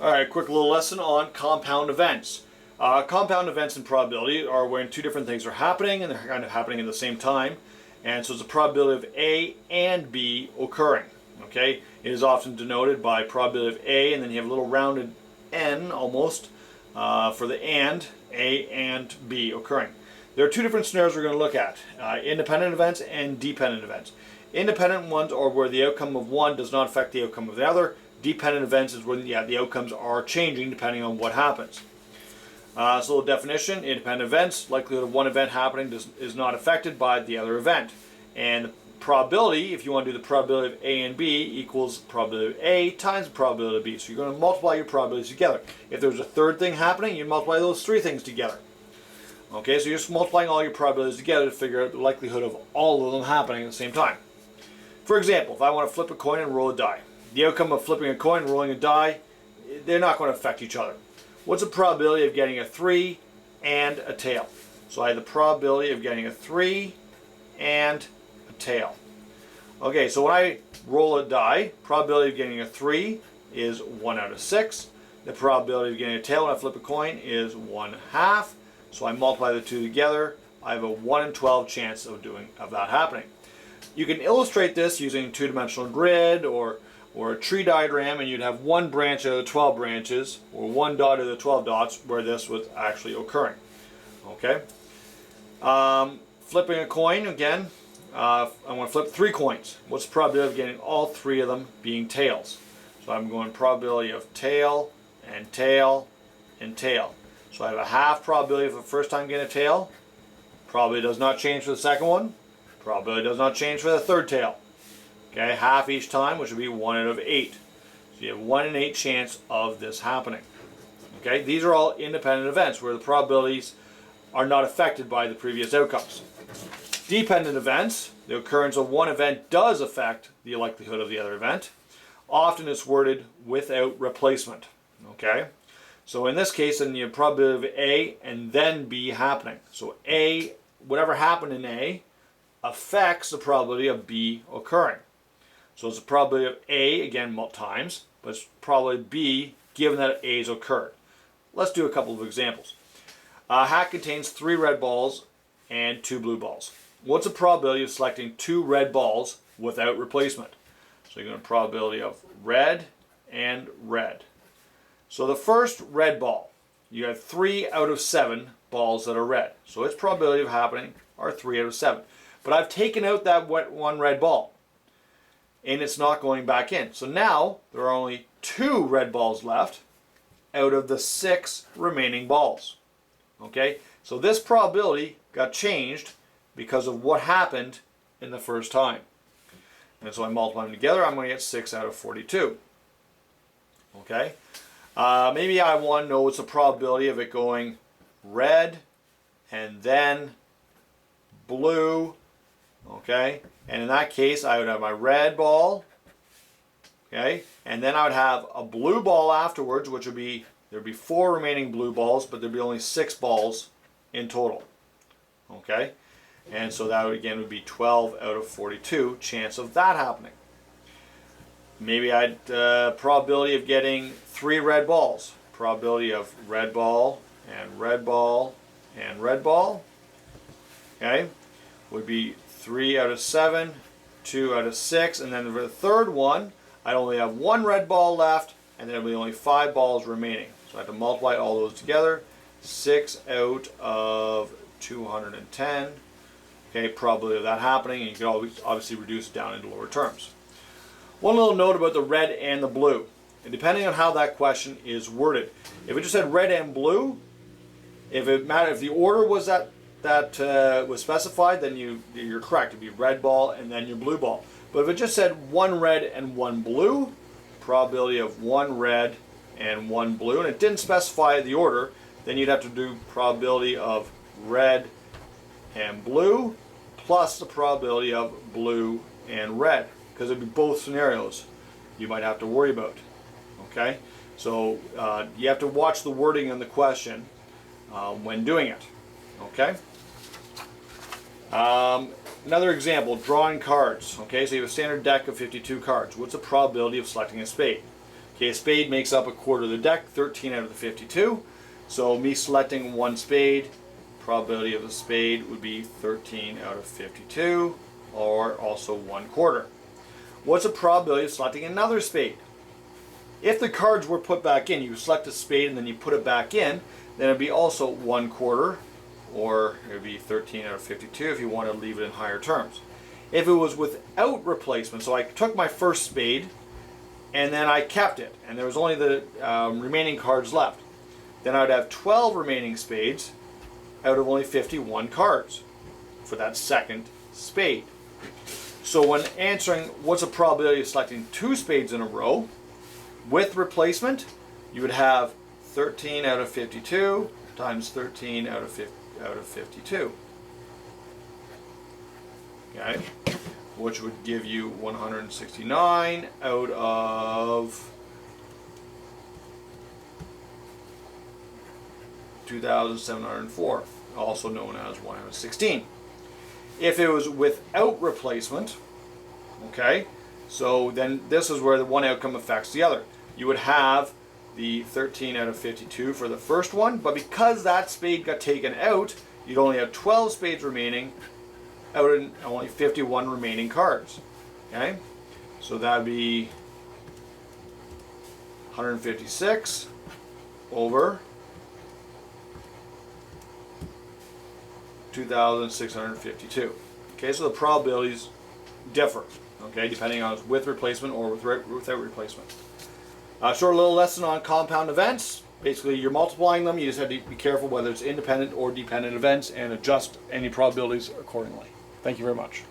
Alright, quick little lesson on compound events. Compound events and probability are when two different things are happening and they're kind of happening at the same time. And so it's a probability of A and B occurring. Okay, it is often denoted by probability of A, and then you have a little rounded N almost for the and, A and B occurring. There are two different scenarios we're going to look at, independent events and dependent events. Independent ones are where the outcome of one does not affect the outcome of the other. Dependent events is when the outcomes are changing depending on what happens. So the definition, independent events, likelihood of one event happening is not affected by the other event. And the probability, if you want to do the probability of A and B, equals probability of A times the probability of B. So you're going to multiply your probabilities together. If there's a third thing happening, you multiply those three things together. Okay, so you're just multiplying all your probabilities together to figure out the likelihood of all of them happening at the same time. For example, if I want to flip a coin and roll a die, the outcome of flipping a coin and rolling a die, they're not going to affect each other. What's the probability of getting a 3 and a tail? So I have the probability of getting a 3 and a tail. Okay, so when I roll a die, probability of getting a 3 is 1 out of 6. The probability of getting a tail when I flip a coin is 1/2. So I multiply the two together. I have a 1 in 12 chance of that happening. You can illustrate this using a two-dimensional grid or a tree diagram, and you'd have one branch out of the 12 branches or one dot out of the 12 dots where this was actually occurring. Okay. Flipping a coin again. I want to flip 3 coins. What's the probability of getting all 3 of them being tails? So I'm going probability of tail and tail and tail. So I have a half probability for the first time getting a tail. Probability does not change for the second one. Probability does not change for the third tail. Okay, half each time, which would be 1 out of 8. So you have 1 in 8 chance of this happening. Okay, these are all independent events where the probabilities are not affected by the previous outcomes. Dependent events, the occurrence of one event does affect the likelihood of the other event. Often it's worded without replacement. Okay, so in this case, then you have probability of A and then B happening. So A, whatever happened in A, affects the probability of B occurring. So it's the probability of A, again, times, but it's probability of B given that A's occurred. Let's do a couple of examples. A hat contains 3 red balls and 2 blue balls. What's the probability of selecting 2 red balls without replacement? So you're going to probability of red and red. So the first red ball, you have 3 out of 7 balls that are red. So its probability of happening are 3 out of 7. But I've taken out that one red ball, and it's not going back in. So now there are only 2 red balls left out of the 6 remaining balls. Okay, so this probability got changed because of what happened in the first time. And so I multiply them together, I'm going to get 6 out of 42. Okay, maybe I want to know what's the probability of it going red and then blue. Okay, and in that case I would have my red ball, okay, and then I would have a blue ball afterwards, which would be, there'd be 4 remaining blue balls, but there'd be only 6 balls in total. Okay, and so that would again would be 12 out of 42 chance of that happening. Maybe I'd probability of getting 3 red balls, probability of red ball and red ball and red ball, okay, would be 3 out of 7, 2 out of 6, and then for the third one, I'd only have 1 red ball left, and then there'll be only 5 balls remaining. So I have to multiply all those together. 6 out of 210. Okay, probability of that happening, and you can always obviously reduce it down into lower terms. One little note about the red and the blue, and depending on how that question is worded. If it just said red and blue, if the order was that was specified, then you're correct. It'd be red ball and then your blue ball. But if it just said 1 red and 1 blue, probability of 1 red and 1 blue, and it didn't specify the order, then you'd have to do probability of red and blue plus the probability of blue and red, because it'd be both scenarios you might have to worry about. Okay, so you have to watch the wording in the question when doing it. Okay. Another example, drawing cards. Okay, so you have a standard deck of 52 cards. What's the probability of selecting a spade? Okay, a spade makes up a quarter of the deck, 13 out of the 52. So me selecting one spade, probability of the spade would be 13 out of 52, or also 1/4. What's the probability of selecting another spade? If the cards were put back in, you select a spade and then you put it back in, then it'd be also 1/4, or it would be 13 out of 52 if you want to leave it in higher terms. If it was without replacement, so I took my first spade and then I kept it, and there was only the remaining cards left, then I'd have 12 remaining spades out of only 51 cards for that second spade. So when answering what's the probability of selecting 2 spades in a row with replacement, you would have 13 out of 52 times 13 out of 52. Okay, which would give you 169 out of 2,704, also known as 1 out of 16. If it was without replacement, okay, so then this is where the one outcome affects the other. You would have the 13 out of 52 for the first one, but because that spade got taken out, you'd only have 12 spades remaining out of only 51 remaining cards. Okay, so that'd be 156 over 2,652. Okay, so the probabilities differ, okay, depending on with replacement or without replacement. Short little lesson on compound events. Basically, you're multiplying them. You just have to be careful whether it's independent or dependent events and adjust any probabilities accordingly. Thank you very much.